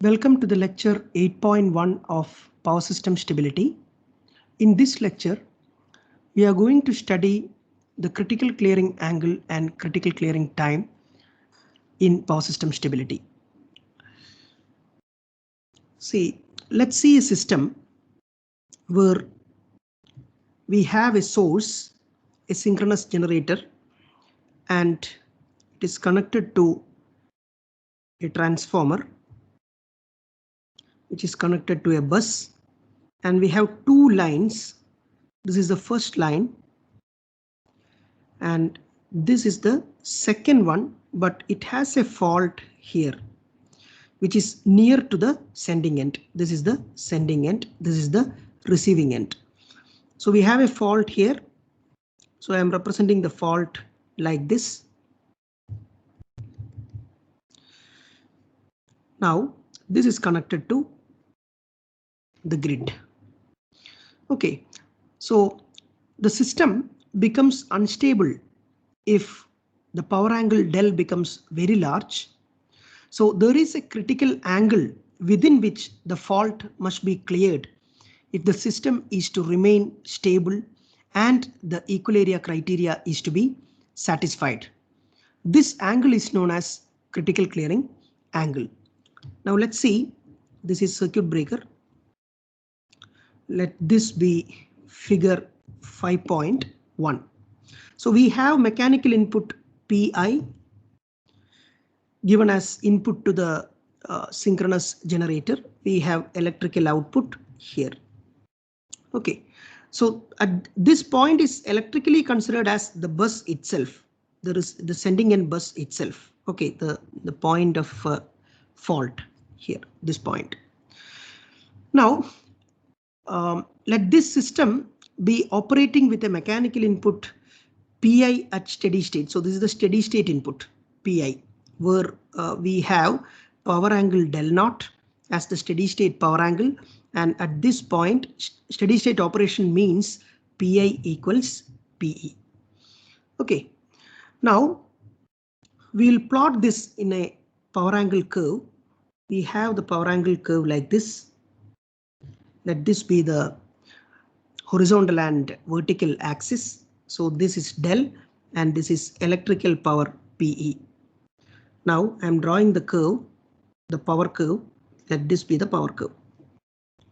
Welcome to the lecture 8.1 of Power System Stability. In this lecture, we are going to study the critical clearing angle and critical clearing time in power system stability. See, let's see a system where we have a source, a synchronous generator, and it is connected to a transformer, which is connected to a bus, and we have two lines. This is the first line and this is the second one, but it has a fault here, which is near to the sending end. This is the sending end. This is the receiving end. So we have a fault here. So I am representing the fault like this. Now this is connected to the grid. Okay, so the system becomes unstable if the power angle del becomes very large. So there is a critical angle within which the fault must be cleared if the system is to remain stable and the equal criteria is to be satisfied. This angle is known as critical clearing angle. Now let's see, this is circuit breaker. Let this be figure 5.1. So we have mechanical input Pi given as input to the synchronous generator. We have electrical output here. Okay, so at this point is electrically considered as the bus itself. There is the sending end bus itself. Okay, the point of fault here, this point. Now let this system be operating with a mechanical input Pi at steady state. So this is the steady state input Pi, where we have power angle del naught as the steady state power angle, and at this point steady state operation means Pi equals Pe. Okay, now we'll plot this in a power angle curve. We have the power angle curve like this. Let this be the horizontal and vertical axis. So this is del and this is electrical power Pe. Now I'm drawing the curve, the power curve. Let this be the power curve.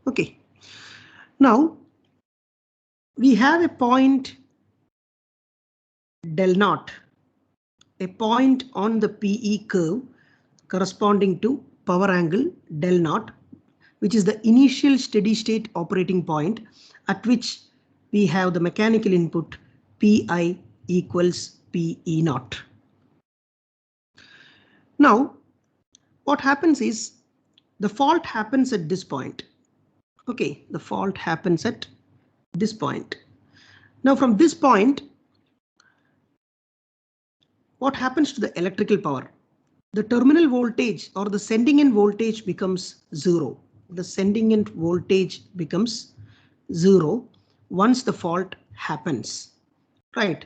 Okay. Now we have a point del naught, a point on the Pe curve corresponding to power angle del naught, which is the initial steady state operating point at which we have the mechanical input Pi equals Pe naught. Now what happens is the fault happens at this point. Okay, the fault happens at this point. Now from this point, what happens to the electrical power? The terminal voltage or the sending end voltage becomes zero. The sending end voltage becomes zero once the fault happens, right?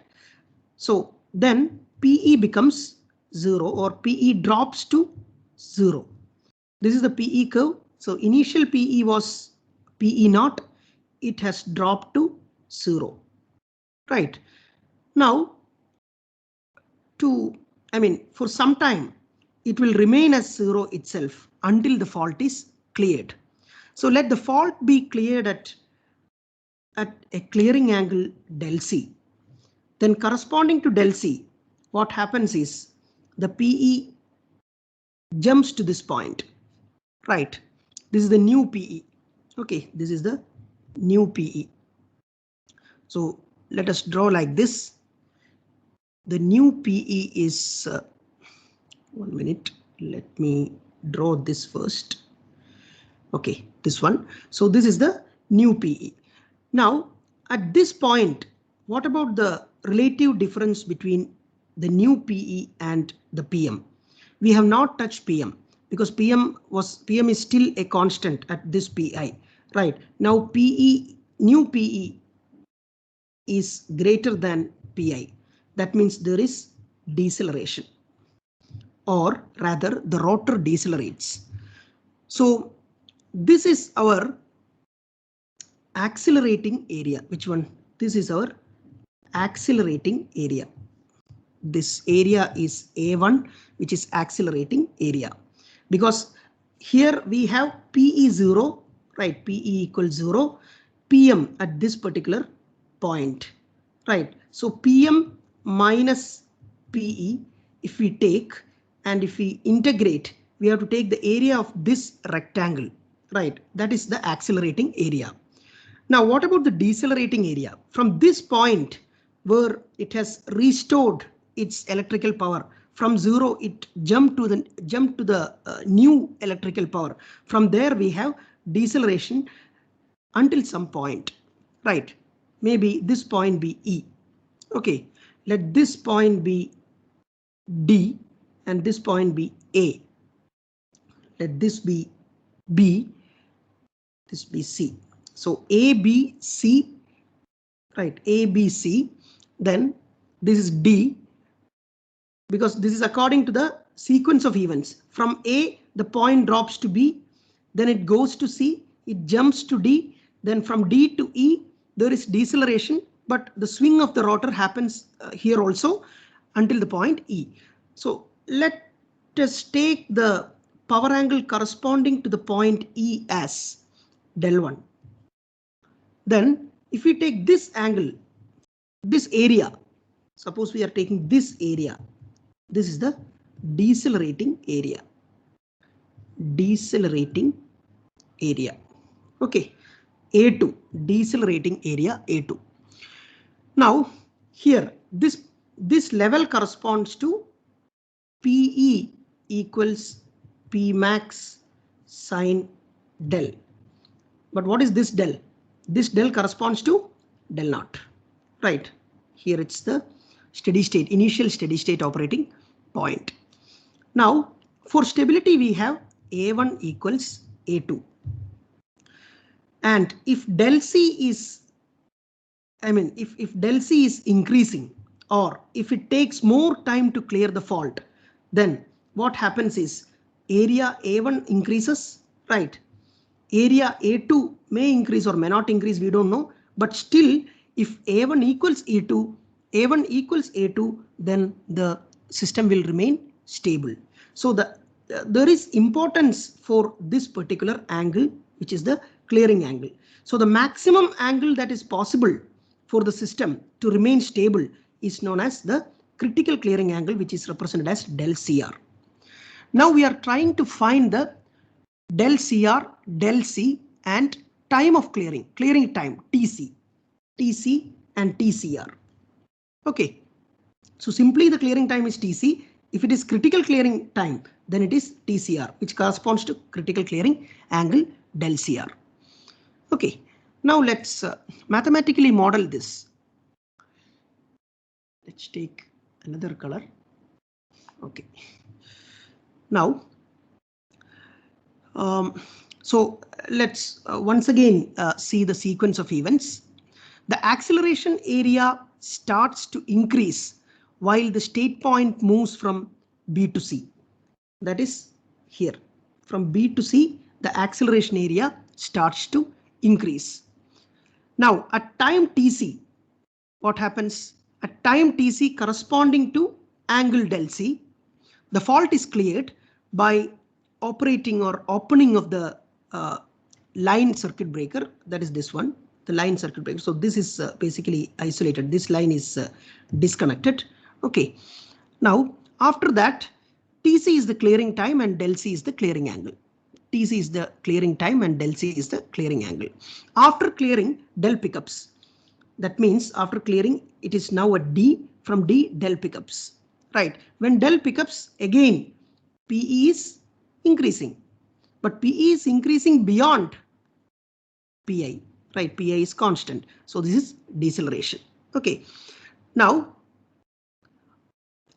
So then Pe becomes zero or Pe drops to zero. This is the Pe curve. So initial Pe was Pe naught. It has dropped to zero, right? Now for some time it will remain as zero itself until the fault is cleared. So let the fault be cleared at a clearing angle del C. Then corresponding to del C, what happens is the Pe jumps to this point, right? This is the new Pe. Okay, this is the new Pe. So let us draw like this. The new Pe is 1 minute. Let me draw this first. Okay, this one. So this is the new Pe. Now at this point, what about the relative difference between the new Pe and the Pm? We have not touched Pm because Pm is still a constant at this Pi, right? Now new Pe is greater than Pi. That means there is deceleration, or rather the rotor decelerates. So this is our accelerating area. Which one? This is our accelerating area. This area is A1, which is accelerating area, because here we have PE0, right? PE equals 0, PM at this particular point, right? So PM minus PE, if we take and if we integrate, we have to take the area of this rectangle, right? That is the accelerating area. Now, what about the decelerating area? From this point where it has restored its electrical power, from 0 it jumped to the new electrical power. From there we have deceleration until some point, right? Maybe this point be E. Okay, let this point be D and this point be A. Let this be B, this be C. So A, B, C, right? A, B, C. Then this is D, because this is according to the sequence of events. From A, the point drops to B, then it goes to C, it jumps to D, then from D to E, there is deceleration, but the swing of the rotor happens here also until the point E. So let us take the power angle corresponding to the point E as del 1. Then if we take this angle, this area, suppose we are taking this area, this is the decelerating area. Decelerating area. Okay, A2, decelerating area A2. Now here this level corresponds to PE equals P max sine del. But what is this del? This del corresponds to del naught, right? Here it's the steady state, initial steady state operating point. Now for stability we have A1 equals A2. And if del C is, if del C is increasing, or if it takes more time to clear the fault, then what happens is area A1 increases, right? Area A2 may increase or may not increase, we don't know. But still, if A1 equals E2, A1 equals A2, then the system will remain stable. So there is importance for this particular angle, which is the clearing angle. So the maximum angle that is possible for the system to remain stable is known as the critical clearing angle, which is represented as del CR. Now we are trying to find the del CR, del C and time of clearing time, TC and TCR. Okay, so simply the clearing time is TC. If it is critical clearing time, then it is TCR, which corresponds to critical clearing angle del CR. Okay, now let's mathematically model this. Let's take another color. Okay, now so let's once again see the sequence of events. The acceleration area starts to increase while the state point moves from B to C. That is here. From B to C, the acceleration area starts to increase. Now at time TC, what happens? At time TC corresponding to angle del C, the fault is cleared by operating or opening of the line circuit breaker. That is this one, the line circuit breaker. So this is basically isolated. This line is disconnected. Okay. Now after that, TC is the clearing time and del C is the clearing angle. TC is the clearing time and del C is the clearing angle. After clearing, del pickups. That means after clearing, it is now a D. From D, del pickups. Right. When del pickups, again PE is increasing, but PE is increasing beyond PI, right? PI is constant. So this is deceleration. Okay. Now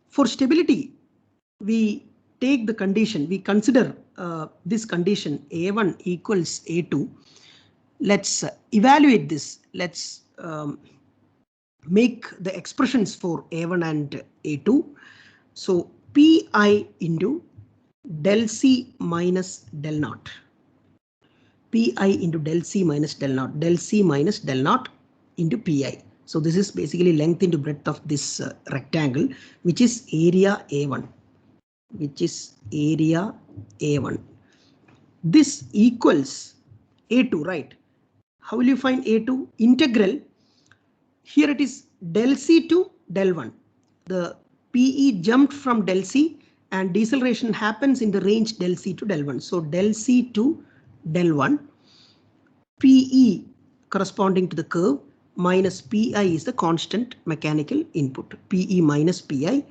for stability, we take the condition, we consider this condition A1 equals A2. Let's evaluate this. Let's make the expressions for A1 and A2. So Pi into del C minus del naught. Pi into del C minus del naught, del C minus del naught into Pi. So this is basically length into breadth of this rectangle, which is area A1, This equals A2, right? How will you find A2? Integral. Here it is del C to del 1. The PE jumped from del C and deceleration happens in the range del C to del 1. So del C to del 1. PE corresponding to the curve minus Pi is the constant mechanical input. PE minus Pi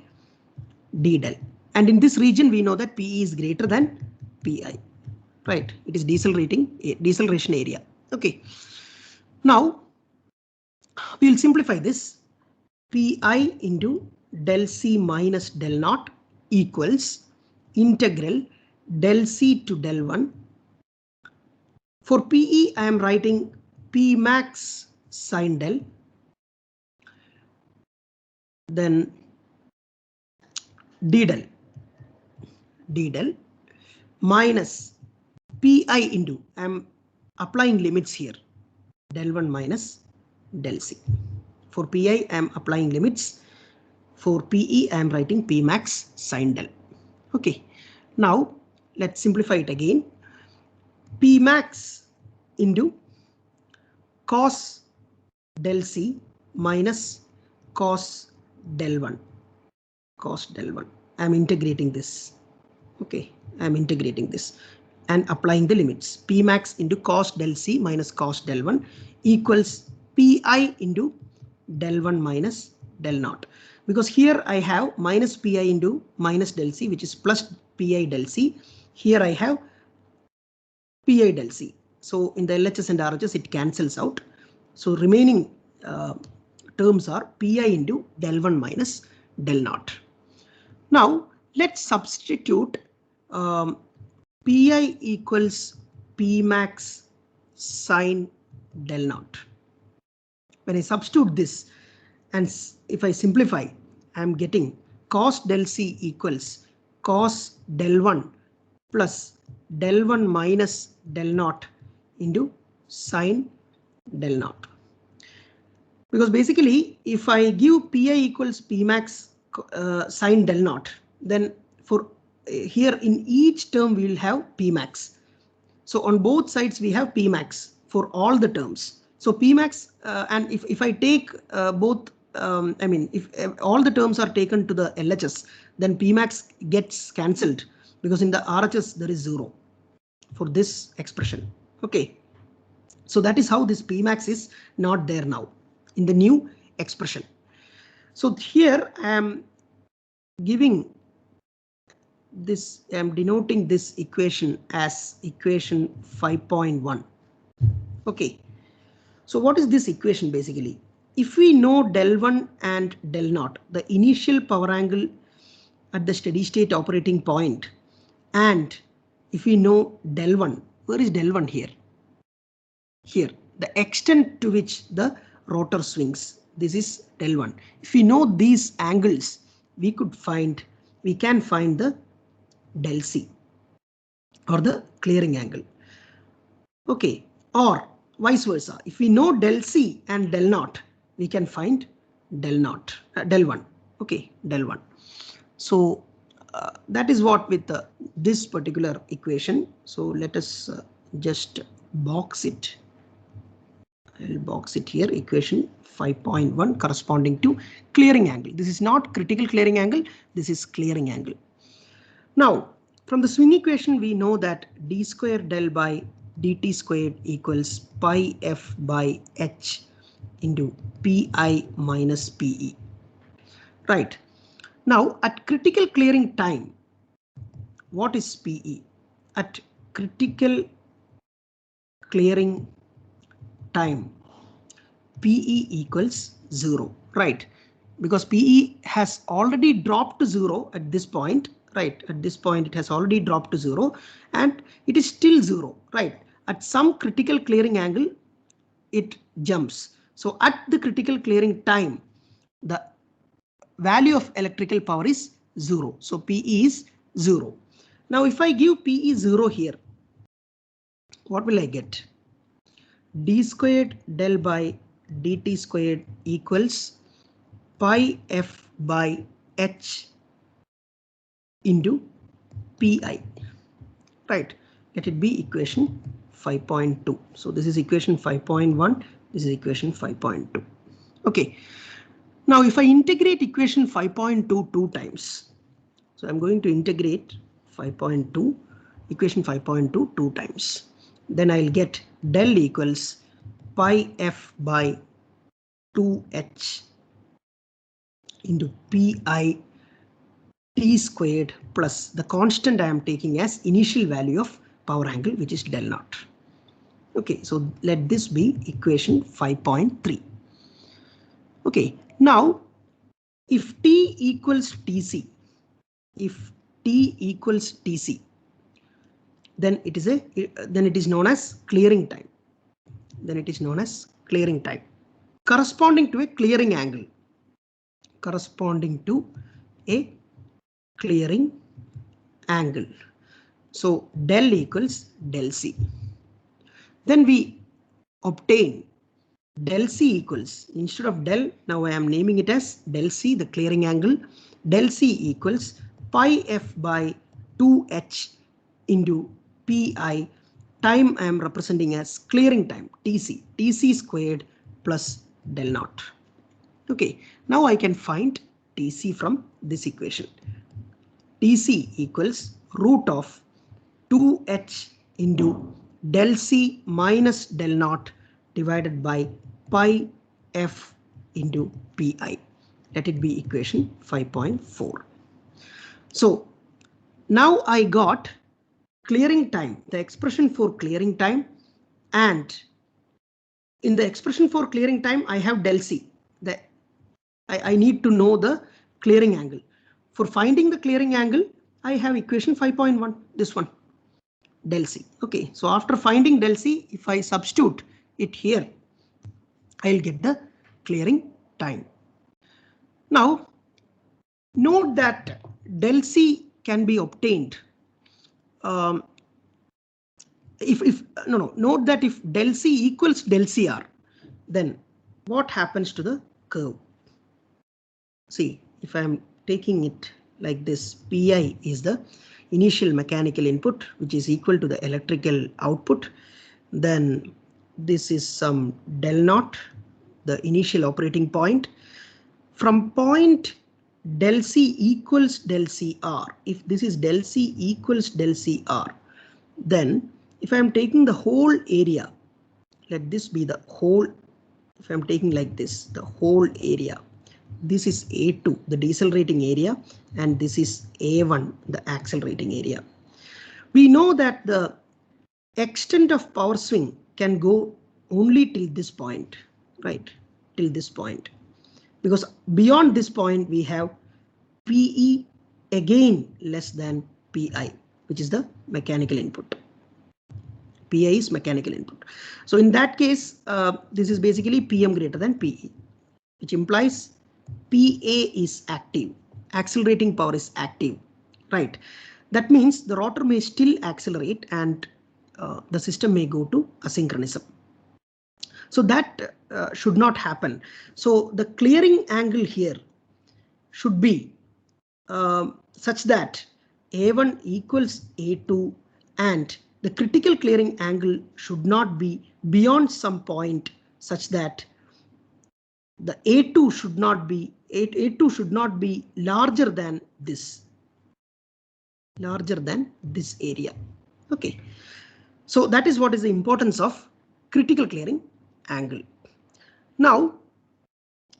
d del. And in this region, we know that PE is greater than Pi. Right? It is deceleration area. Okay. Now, we will simplify this. Pi into del C minus del naught equals integral del C to del 1. For PE, I am writing P max sine del. Then d del minus Pi into, I am applying limits here, del 1 minus del C. For Pi, I am applying limits. For PE, I am writing P max sine del. Okay. Now, let's simplify it again. P max into cos del C minus cos del 1. I am integrating this. Okay. I am integrating this and applying the limits. P max into cos del C minus cos del 1 equals Pi into del 1 minus del naught. Because here I have minus Pi into minus del C, which is plus Pi del C. Here I have Pi del C. So in the LHS and RHS, it cancels out. So remaining terms are Pi into del 1 minus del naught. Now let's substitute Pi equals P max sine del naught. When I substitute this and if I simplify, I am getting cos del C equals cos del 1 plus del 1 minus del naught into sine del naught. Because basically, if I give Pi equals P max sine del naught, then for here in each term we will have P max. So on both sides we have P max for all the terms. So P max and if I take both, I mean if all the terms are taken to the LHS, then P max gets cancelled because in the RHS there is 0 for this expression. Okay. So that is how this P max is not there now in the new expression. So here I am giving this, I am denoting this equation as equation 5.1. Okay. So what is this equation basically? If we know del 1 and del naught, the initial power angle at the steady state operating point, and if we know del 1, where is del 1 here? Here, the extent to which the rotor swings, this is del 1. If we know these angles, we can find the del C or the clearing angle. Okay, or vice versa. If we know del C and del naught, we can find del 1. Okay, del 1. So that is what with this particular equation. So let us just box it. I'll box it here. Equation 5.1 corresponding to clearing angle. This is not critical clearing angle. This is clearing angle. Now, from the swing equation, we know that d square del by dt squared equals pi f by h into Pi minus Pe. Right. Now, at critical clearing time, what is Pe? At critical clearing time, Pe equals 0, right? Because Pe has already dropped to 0 at this point, right? At this point, it has already dropped to 0 and it is still 0, right? At some critical clearing angle, it jumps. So at the critical clearing time, the value of electrical power is 0. So Pe is 0. Now, if I give Pe 0 here, what will I get? D squared del by dt squared equals pi f by h into pi. Right, let it be equation 5.2. So this is equation 5.1, this is equation 5.2. Okay, now if I integrate equation 5.2 two times, so I'm going to integrate 5.2 equation 5.2 two times, then I'll get del equals pi f by 2h into pi t squared plus the constant I am taking as initial value of power angle, which is del naught. Okay, so let this be equation 5.3. Okay, now if T equals TC, if T equals TC, then it is known as clearing time. Then it is known as clearing time, corresponding to a clearing angle. Corresponding to a clearing angle. So del equals del C. Then we obtain del C equals, instead of del, now I am naming it as del C, the clearing angle. Del C equals pi f by 2h into pi. Time I am representing as clearing time, TC. TC squared plus del naught. Okay, now I can find TC from this equation. TC equals root of 2h into del C minus del naught divided by pi f into pi. Let it be equation 5.4. So now I got clearing time, the expression for clearing time, and in the expression for clearing time I have del C. I need to know the clearing angle. For finding the clearing angle, I have equation 5.1, this one, del C. Okay, so after finding del C, if I substitute it here, I'll get the clearing time. Now, note that del C can be obtained. Note that if del C equals del CR, then what happens to the curve? See, if I am taking it like this, Pi is the initial mechanical input, which is equal to the electrical output. Then this is some del naught, the initial operating point. From point del C equals del CR, if this is del C equals del CR, then if I am taking the whole area, let this be the whole, if I am taking like this, the whole area, this is A2, the decelerating area, and this is A1, the accelerating area. We know that the extent of power swing can go only till this point, right? Till this point, because beyond this point we have PE again less than PI, which is the mechanical input. PI is mechanical input. So in that case, this is basically PM greater than PE, which implies PA is active, accelerating power is active, right? That means the rotor may still accelerate and the system may go to asynchronism. So that should not happen. So the clearing angle here should be such that A1 equals A2 and the critical clearing angle should not be beyond some point such that the A2 should not be larger than this area. Okay, so that is what is the importance of critical clearing angle. Now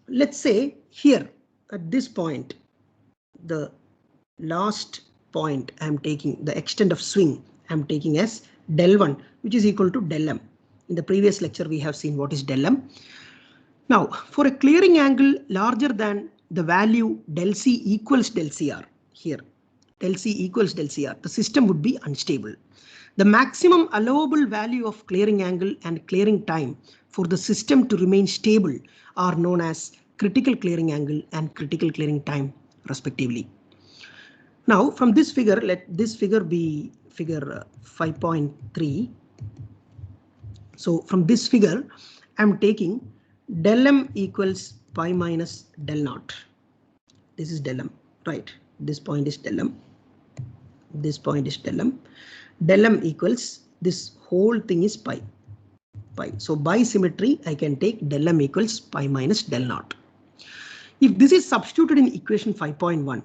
let's say here at this point, the last point I'm taking, the extent of swing I'm taking as del 1, which is equal to del m. In the previous lecture we have seen what is del m. Now, for a clearing angle larger than the value del C equals del CR, here, del C equals del CR, the system would be unstable. The maximum allowable value of clearing angle and clearing time for the system to remain stable are known as critical clearing angle and critical clearing time, respectively. Now, from this figure, let this figure be figure 5.3. So from this figure, I'm taking del m equals pi minus del naught. This is del m, right? This point is del m. This point is del m. Del m equals this whole thing is pi. So by symmetry, I can take del m equals pi minus del naught. If this is substituted in equation 5.1,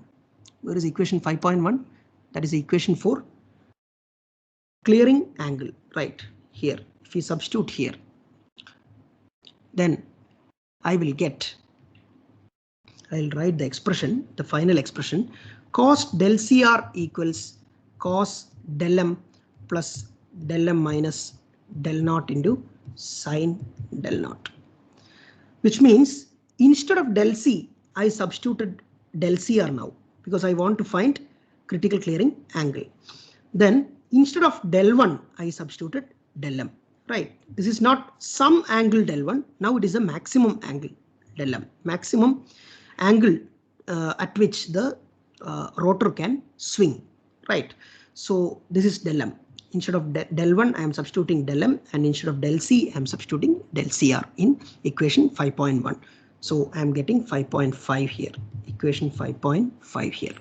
where is equation 5.1? That is equation for clearing angle, right here. If we substitute here, then I'll write the expression, the final expression, cos del CR equals cos del m plus del m minus del naught into sin del naught, which means instead of del C, I substituted del CR now because I want to find critical clearing angle. Then instead of del 1, I substituted del m, right? This is not some angle del 1. Now it is a maximum angle del m, maximum angle at which the rotor can swing, right? So this is del m. Instead of del 1, I am substituting del m, and instead of del C, I am substituting del CR in equation 5.1. So I am getting 5.5 here, equation 5.5 here.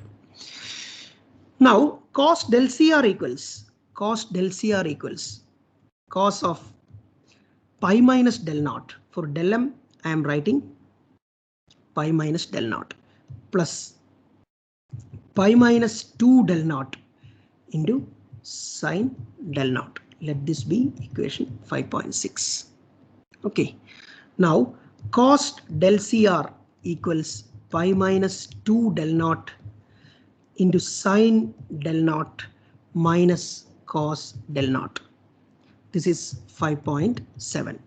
Now cos del CR equals cos of pi minus del naught. For del m, I am writing pi minus del naught plus pi minus 2 del naught into sin del naught. Let this be equation 5.6. Okay. Now cos del CR equals pi minus 2 del naught into sin del naught minus cos del naught. This is 5.7.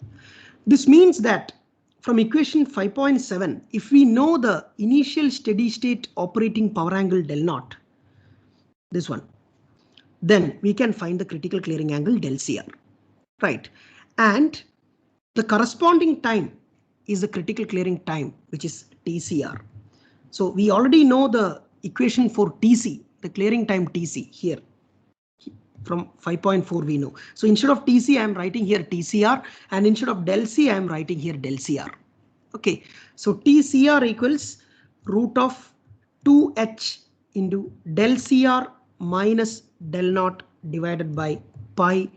This means that from equation 5.7, if we know the initial steady state operating power angle del naught, this one, then we can find the critical clearing angle del CR, right? And the corresponding time is the critical clearing time, which is TCR. So we already know the equation for TC, the clearing time TC here. From 5.4 we know. So instead of TC, I am writing here TCR, and instead of del C, I am writing here del CR. Okay, so TCR equals root of 2h into del CR minus del naught divided by pi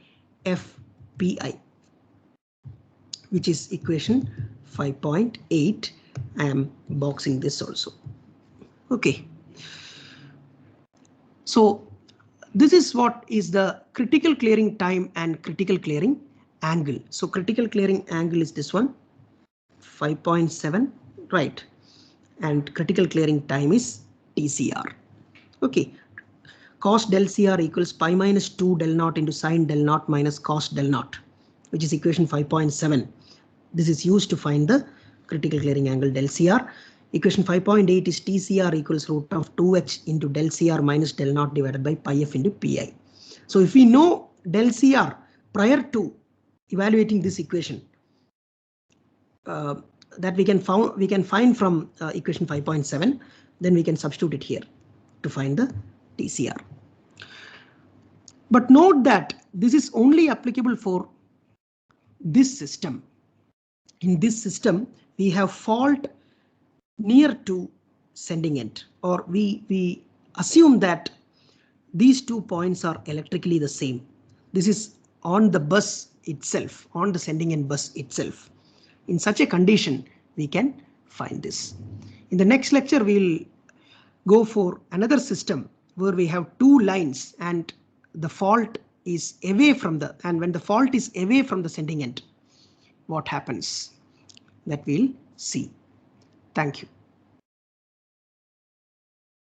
FPI, which is equation 5.8. I am boxing this also. Okay. So this is what is the critical clearing time and critical clearing angle. So critical clearing angle is this one, 5.7, right? And critical clearing time is TCR. Okay. Cos del CR equals pi minus 2 del naught into sin del naught minus cos del naught, which is equation 5.7. This is used to find the critical clearing angle del CR. Equation 5.8 is TCR equals root of 2h into del CR minus del naught divided by pi f into pi. So if we know del CR prior to evaluating this equation, that we can find from equation 5.7, then we can substitute it here to find the TCR. But note that this is only applicable for this system. In this system, we have fault near to sending end, or we assume that these 2 points are electrically the same. This is on the bus itself, on the sending end bus itself. In such a condition, we can find this. In the next lecture, we'll go for another system where we have 2 lines and the fault is away from and when the fault is away from the sending end, what happens? That we'll see. Thank you.